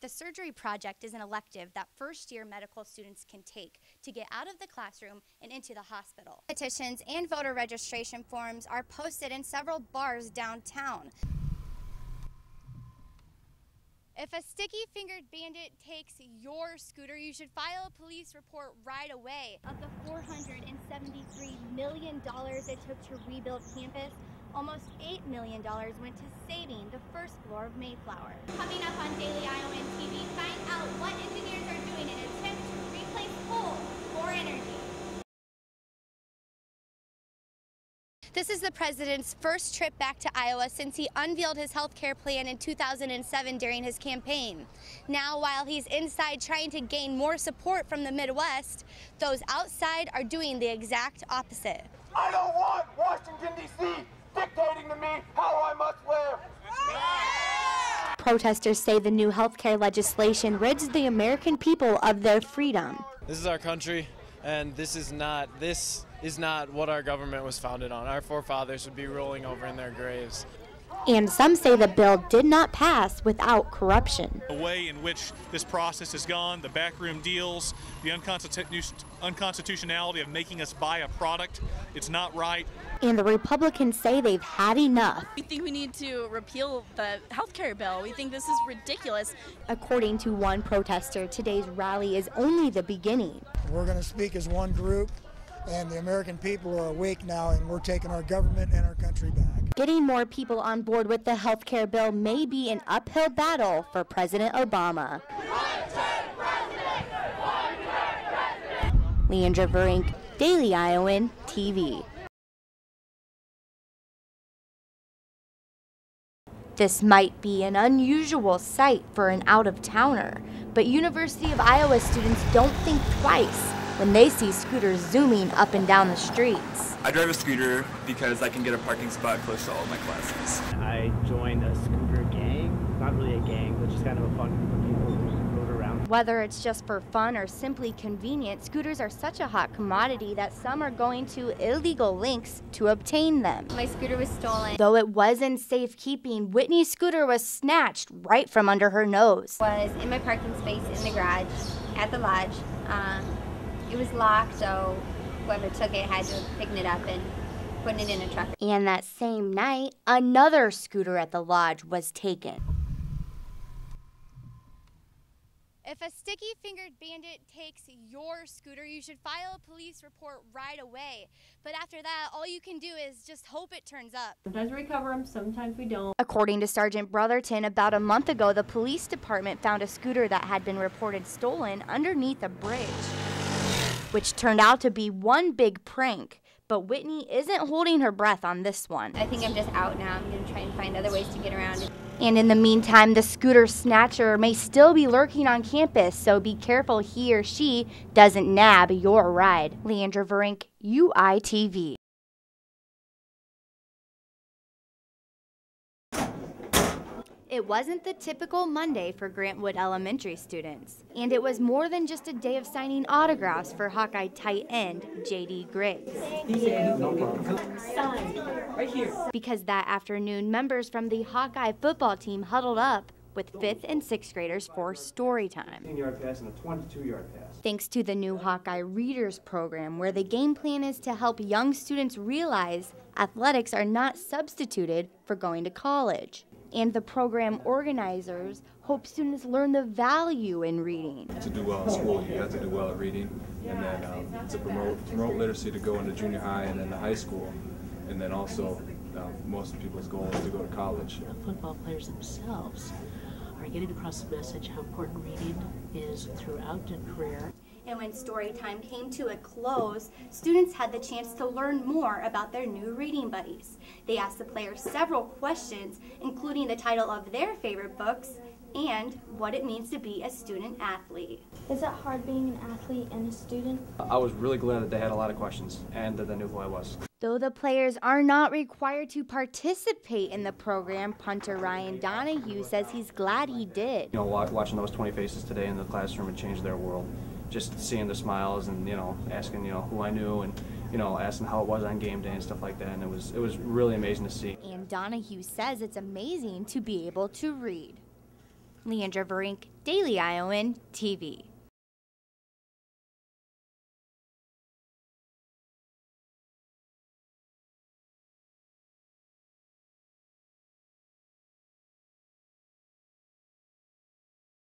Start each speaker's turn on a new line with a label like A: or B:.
A: The surgery project is an elective that first-year medical students can take to get out of the classroom and into the hospital. Petitions and voter registration forms are posted in several bars downtown. If a sticky-fingered bandit takes your scooter, you should file a police report right away. Of the $473 million it took to rebuild campus, almost $8 million went to saving the first floor of Mayflower. Coming up on Daily Iowan TV, find out what engineers are doing in an attempt to replace coal for energy. This is the president's first trip back to Iowa since he unveiled his health care plan in 2007 during his campaign. Now, while he's inside trying to gain more support from the Midwest, those outside are doing the exact opposite.
B: I don't want Washington, D.C. dictating to me how I must live.
A: Protesters say the new health care legislation rids the American people of their freedom.
C: This is our country, and this is not what our government was founded on. Our forefathers would be rolling over in their graves.
A: And some say the bill did not pass without corruption.
D: The way in which this process has gone, the backroom deals, the unconstitutionality of making us buy a product, it's not right.
A: And the Republicans say they've had enough.
E: We think we need to repeal the health care bill. We think this is ridiculous.
A: According to one protester, today's rally is only the beginning.
F: We're going to speak as one group, and the American people are awake now, and we're taking our government and our country back.
A: Getting more people on board with the health care bill may be an uphill battle for President Obama. Leandra Verink, Daily Iowan TV. This might be an unusual sight for an out-of-towner, but University of Iowa students don't think twice when they see scooters zooming up and down the streets.
G: I drive a scooter because I can get a parking spot close to all of my classes.
H: I joined a scooter gang, not really a gang, but just kind of a fun group of people who rode around.
A: Whether it's just for fun or simply convenient, scooters are such a hot commodity that some are going to illegal lengths to obtain them. My scooter was stolen. Though it was in safekeeping, Whitney's scooter was snatched right from under her nose.
I: Was in my parking space in the garage at the lodge. It was locked, so whoever took it had to have picked it up and put it in a truck.
A: And that same night, another scooter at the lodge was taken. If a sticky-fingered bandit takes your scooter, you should file a police report right away. But after that, all you can do is just hope it turns up.
J: Sometimes we recover them, sometimes we don't.
A: According to Sergeant Brotherton, about a month ago, the police department found a scooter that had been reported stolen underneath a bridge, which turned out to be one big prank. But Whitney isn't holding her breath on this one.
I: I think I'm just out now. I'm going to try and find other ways to get around.
A: And in the meantime, the scooter snatcher may still be lurking on campus, so be careful he or she doesn't nab your ride. Leandra Verink, UITV. It wasn't the typical Monday for Grantwood Elementary students, and it was more than just a day of signing autographs for Hawkeye tight end J.D. Griggs.
J: Sign right here.
A: Because that afternoon, members from the Hawkeye football team huddled up with 5th and 6th graders for story time.
H: 10-yard pass and a 22-yard pass.
A: Thanks to the new Hawkeye Readers program, where the game plan is to help young students realize athletics are not substituted for going to college. And the program organizers hope students learn the value in reading.
K: To do well in school, you have to do well at reading, and then to promote literacy to go into junior high and then to high school, and then also most people's goal is to go to college.
J: The football players themselves are getting across the message how important reading is throughout their career.
A: And when story time came to a close, students had the chance to learn more about their new reading buddies. They asked the players several questions, including the title of their favorite books and what it means to be a student athlete.
L: Is it hard being an athlete and a student?
M: I was really glad that they had a lot of questions and that they knew who I was.
A: Though the players are not required to participate in the program, punter Ryan Donahue says he's glad he did.
M: You know, watching those 20 faces today in the classroom and change their world. Just seeing the smiles and, you know, asking, you know, who I knew and, you know, asking how it was on game day and stuff like that. And it was really amazing to see.
A: And Donahue says it's amazing to be able to read. Leandra Verink,
N: Daily Iowan TV.